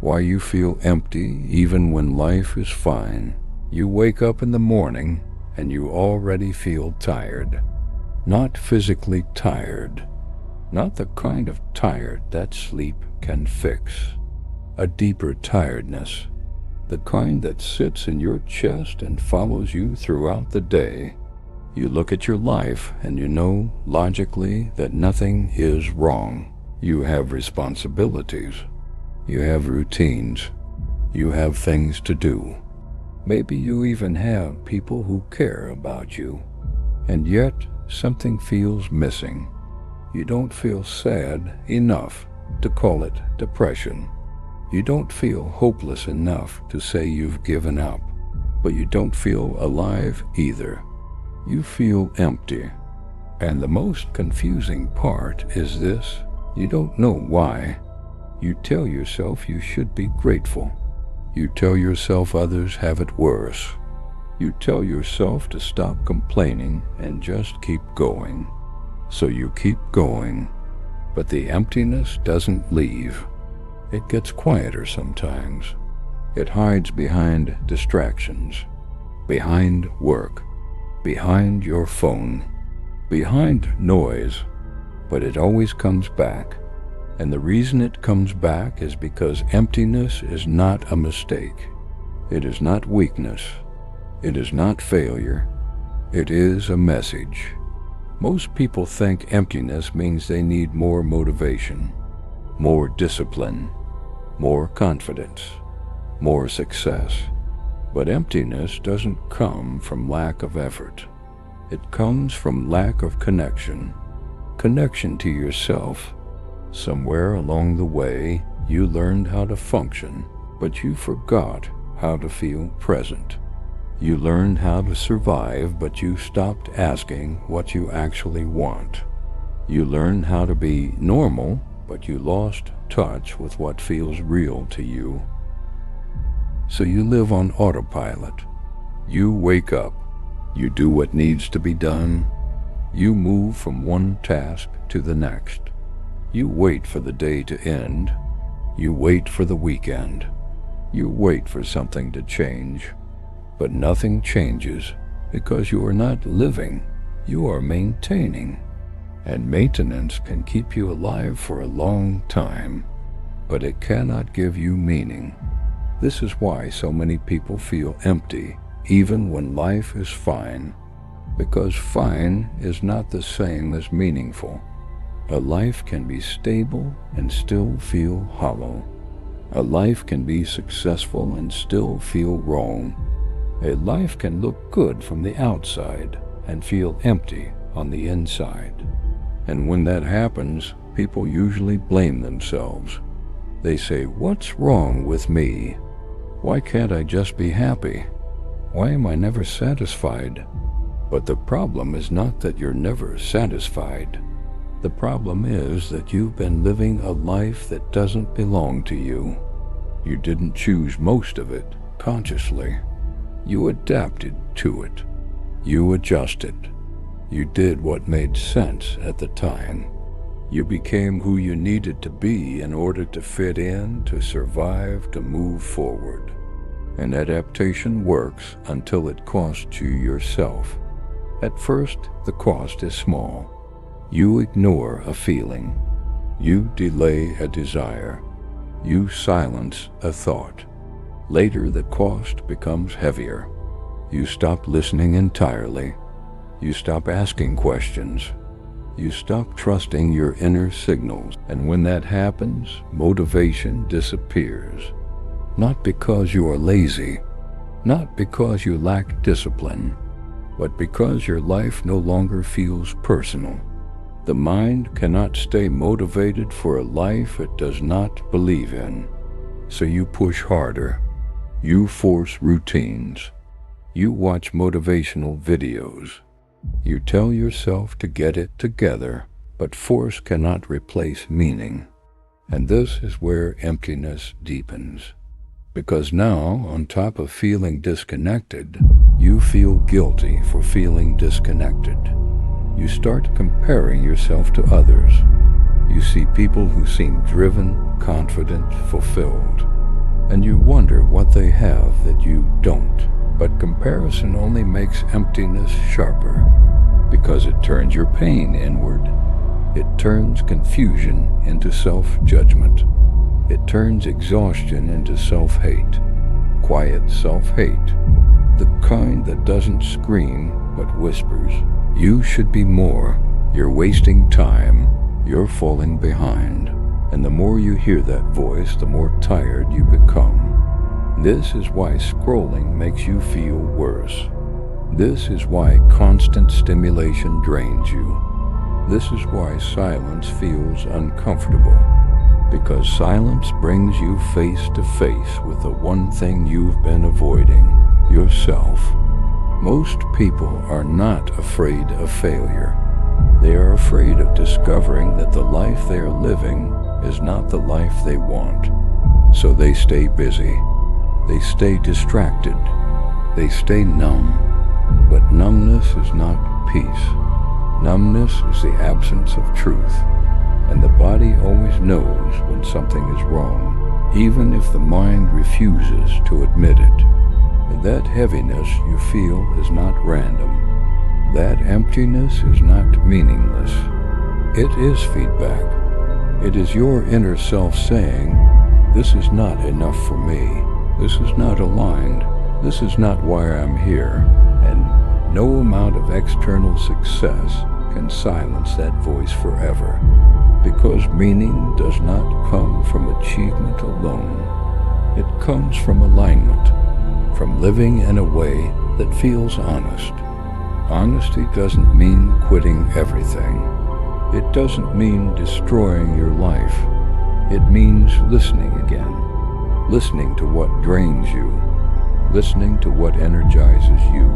why you feel empty even when life is fine. You wake up in the morning and you already feel tired. Not physically tired, not the kind of tired that sleep can fix. A deeper tiredness, the kind that sits in your chest and follows you throughout the day. You look at your life and you know logically that nothing is wrong. You have responsibilities. You have routines. You have things to do. Maybe you even have people who care about you. And yet something feels missing. You don't feel sad enough to call it depression. You don't feel hopeless enough to say you've given up. But you don't feel alive either. You feel empty. And the most confusing part is this: you don't know why. You tell yourself you should be grateful. You tell yourself others have it worse. You tell yourself to stop complaining and just keep going. So you keep going. But the emptiness doesn't leave. It gets quieter sometimes. It hides behind distractions, behind work, behind your phone, behind noise, but it always comes back. And the reason it comes back is because emptiness is not a mistake. It is not weakness. It is not failure. It is a message. Most people think emptiness means they need more motivation, more discipline, more confidence, more success. But emptiness doesn't come from lack of effort. It comes from lack of connection to yourself. Somewhere along the way, you learned how to function, but you forgot how to feel present. You learned how to survive, but you stopped asking what you actually want. You learned how to be normal, but you lost touch with what feels real to you. So you live on autopilot. You wake up. You do what needs to be done. You move from one task to the next. You wait for the day to end. You wait for the weekend. You wait for something to change. But nothing changes because you are not living. You are maintaining. And maintenance can keep you alive for a long time, but it cannot give you meaning. This is why so many people feel empty, even when life is fine, because fine is not the same as meaningful. A life can be stable and still feel hollow. A life can be successful and still feel wrong. A life can look good from the outside and feel empty on the inside. And when that happens, people usually blame themselves. They say, "What's wrong with me? Why can't I just be happy? Why am I never satisfied?" But the problem is not that you're never satisfied. The problem is that you've been living a life that doesn't belong to you. You didn't choose most of it consciously. You adapted to it. You adjusted. You did what made sense at the time. You became who you needed to be in order to fit in, to survive, to move forward. And adaptation works until it costs you yourself. At first, the cost is small. You ignore a feeling. You delay a desire. You silence a thought. Later, the cost becomes heavier. You stop listening entirely. You stop asking questions. You stop trusting your inner signals. And when that happens, motivation disappears. Not because you are lazy, not because you lack discipline, but because your life no longer feels personal. The mind cannot stay motivated for a life it does not believe in. So you push harder. You force routines. You watch motivational videos. You tell yourself to get it together, but force cannot replace meaning. And this is where emptiness deepens. Because now, on top of feeling disconnected, you feel guilty for feeling disconnected. You start comparing yourself to others. You see people who seem driven, confident, fulfilled. and you wonder what they have that you don't. But comparison only makes emptiness sharper, because it turns your pain inward. It turns confusion into self-judgment. It turns exhaustion into self-hate. Quiet self-hate, the kind that doesn't scream but whispers. You should be more. You're wasting time. You're falling behind. And the more you hear that voice, the more tired you become. This is why scrolling makes you feel worse. This is why constant stimulation drains you. This is why silence feels uncomfortable. Because silence brings you face to face with the one thing you've been avoiding, yourself. Most people are not afraid of failure. They are afraid of discovering that the life they are living is not the life they want. So they stay busy. They stay distracted. They stay numb. But numbness is not peace. Numbness is the absence of truth. And the body always knows when something is wrong, even if the mind refuses to admit it. And that heaviness you feel is not random. That emptiness is not meaningless. It is feedback. It is your inner self saying, "This is not enough for me. This is not aligned. This is not why I'm here." And no amount of external success can silence that voice forever. Because meaning does not come from achievement alone. It comes from alignment, from living in a way that feels honest. Honesty doesn't mean quitting everything. It doesn't mean destroying your life. It means listening again. Listening to what drains you. Listening to what energizes you.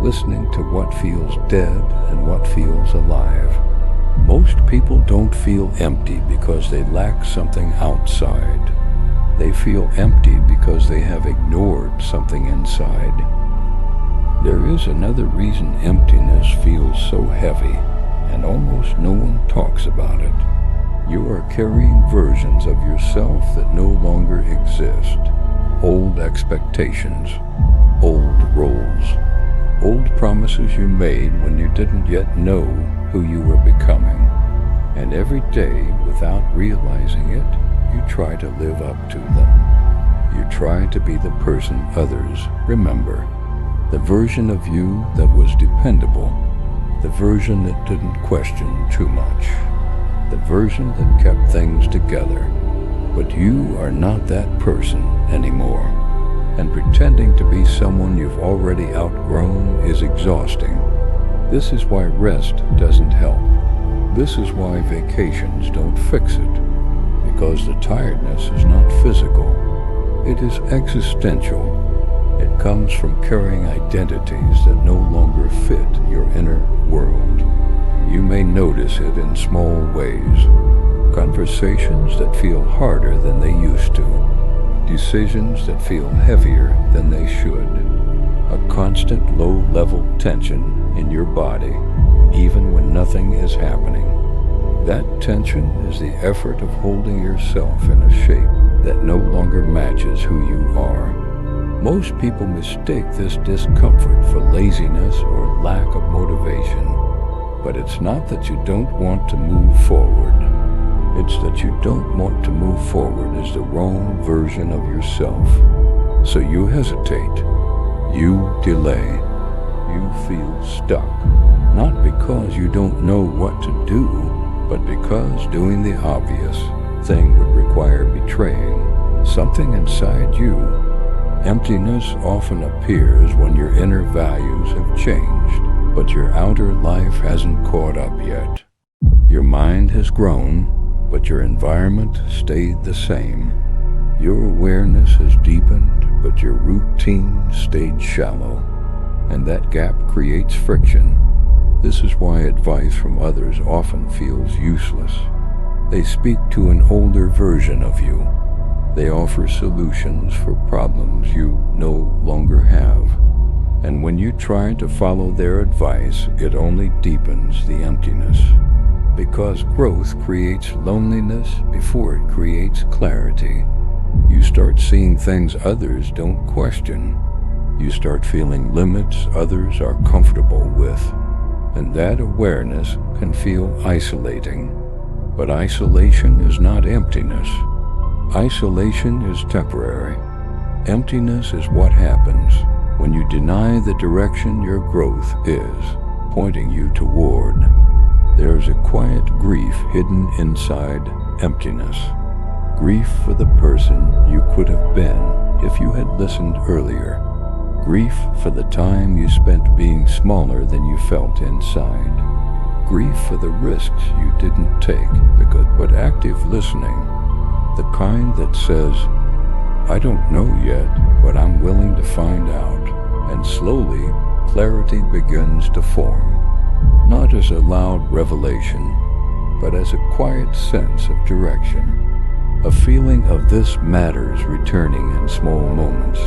Listening to what feels dead and what feels alive. Most people don't feel empty because they lack something outside. They feel empty because they have ignored something inside. There is another reason emptiness feels so heavy, and almost no one talks about it. You are carrying versions of yourself that no longer exist. Old expectations, old roles, old promises you made when you didn't yet know who you were becoming. And every day, without realizing it, you try to live up to them. You try to be the person others remember. The version of you that was dependable. The version that didn't question too much. The version that kept things together. But you are not that person anymore. And pretending to be someone you've already outgrown is exhausting. This is why rest doesn't help. This is why vacations don't fix it. Because the tiredness is not physical. It is existential. It comes from carrying identities that no longer fit your inner world. You may notice it in small ways. Conversations that feel harder than they used to. Decisions that feel heavier than they should. A constant low-level tension in your body, even when nothing is happening. That tension is the effort of holding yourself in a shape that no longer matches who you are. Most people mistake this discomfort for laziness or lack of motivation. But it's not that you don't want to move forward. It's that you don't want to move forward as the wrong version of yourself. So you hesitate. You delay. You feel stuck. Not because you don't know what to do, but because doing the obvious thing would require betraying something inside you. Emptiness often appears when your inner values have changed, but your outer life hasn't caught up yet. Your mind has grown, but your environment stayed the same. Your awareness has deepened, but your routine stayed shallow. And that gap creates friction. This is why advice from others often feels useless. They speak to an older version of you. They offer solutions for problems you no longer have. And when you try to follow their advice, it only deepens the emptiness. Because growth creates loneliness before it creates clarity. You start seeing things others don't question. You start feeling limits others are comfortable with. And that awareness can feel isolating. But isolation is not emptiness. Isolation is temporary. Emptiness is what happens when you deny the direction your growth is pointing you toward. There's a quiet grief hidden inside emptiness. Grief for the person you could have been if you had listened earlier. Grief for the time you spent being smaller than you felt inside. Grief for the risks you didn't take but active listening, the kind that says, I don't know yet, but I'm willing to find out. And slowly, clarity begins to form, not as a loud revelation, but as a quiet sense of direction. A feeling of this matters returning in small moments.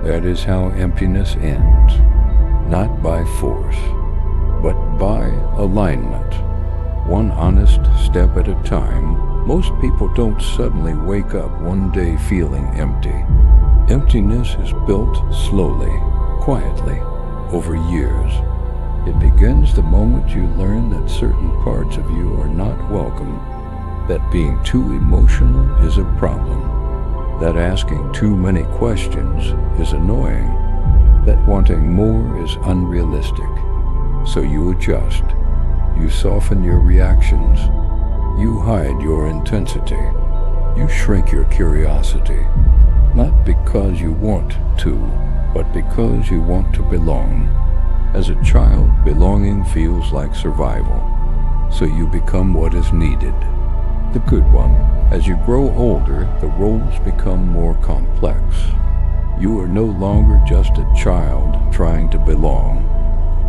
That is how emptiness ends, not by force, but by alignment. One honest step at a time. Most people don't suddenly wake up one day feeling empty. Emptiness is built slowly, quietly, over years. It begins the moment you learn that certain parts of you are not welcome, that being too emotional is a problem, that asking too many questions is annoying, that wanting more is unrealistic. So you adjust. You soften your reactions. You hide your intensity. You shrink your curiosity. Not because you want to, but because you want to belong. As a child, belonging feels like survival. So you become what is needed, the good one. As you grow older, the roles become more complex. You are no longer just a child trying to belong.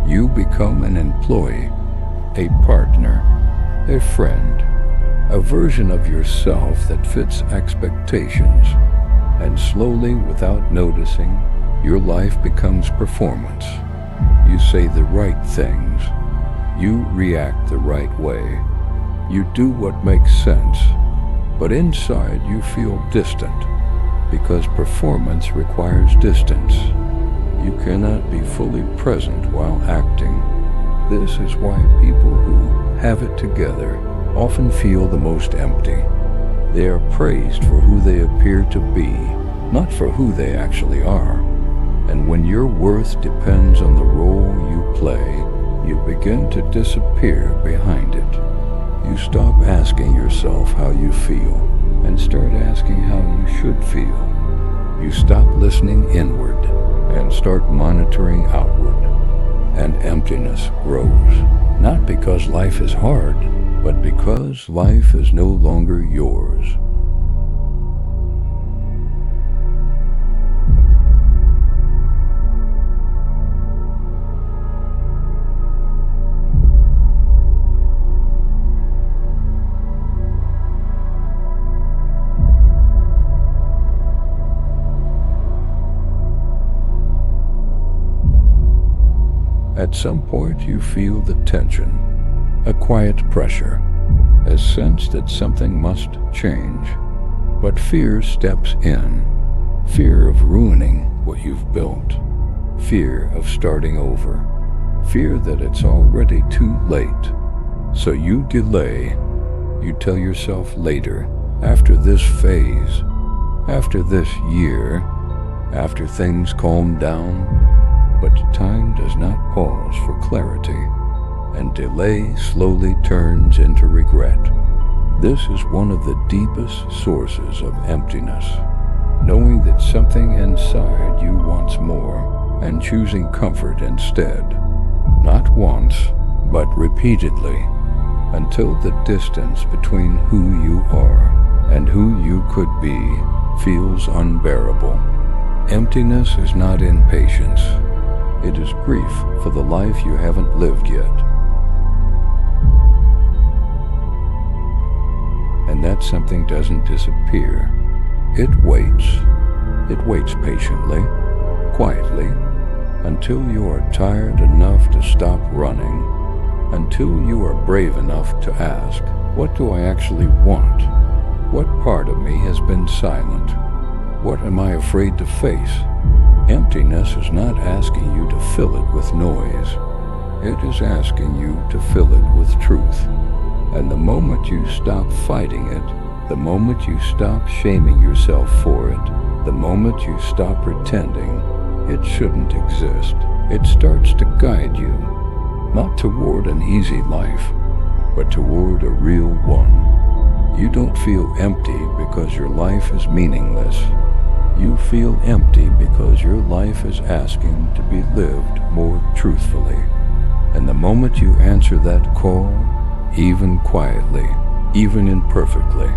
You become an employee, a partner, a friend, a version of yourself that fits expectations. And slowly, without noticing, your life becomes performance. You say the right things. You react the right way. You do what makes sense. But inside you feel distant, because performance requires distance. You cannot be fully present while acting. This is why people who have it together often feel the most empty. They are praised for who they appear to be, not for who they actually are. And when your worth depends on the role you play, you begin to disappear behind it. You stop asking yourself how you feel and start asking how you should feel. You stop listening inward and start monitoring outward. And emptiness grows, not because life is hard, but because life is no longer yours. At some point you feel the tension, a quiet pressure, a sense that something must change. But fear steps in. Fear of ruining what you've built. Fear of starting over. Fear that it's already too late. So you delay. You tell yourself later, after this phase, after this year, after things calm down. But time does not pause for clarity, and delay slowly turns into regret. This is one of the deepest sources of emptiness, knowing that something inside you wants more, and choosing comfort instead. Not once, but repeatedly, until the distance between who you are and who you could be feels unbearable. Emptiness is not impatience. It is grief for the life you haven't lived yet. And that something doesn't disappear. It waits. It waits patiently, quietly, until you are tired enough to stop running, until you are brave enough to ask, what do I actually want? What part of me has been silent? What am I afraid to face? Emptiness is not asking you to fill it with noise. It is asking you to fill it with truth. And the moment you stop fighting it, the moment you stop shaming yourself for it, the moment you stop pretending it shouldn't exist, it starts to guide you, not toward an easy life, but toward a real one. You don't feel empty because your life is meaningless. You feel empty because your life is asking to be lived more truthfully. And the moment you answer that call, even quietly, even imperfectly,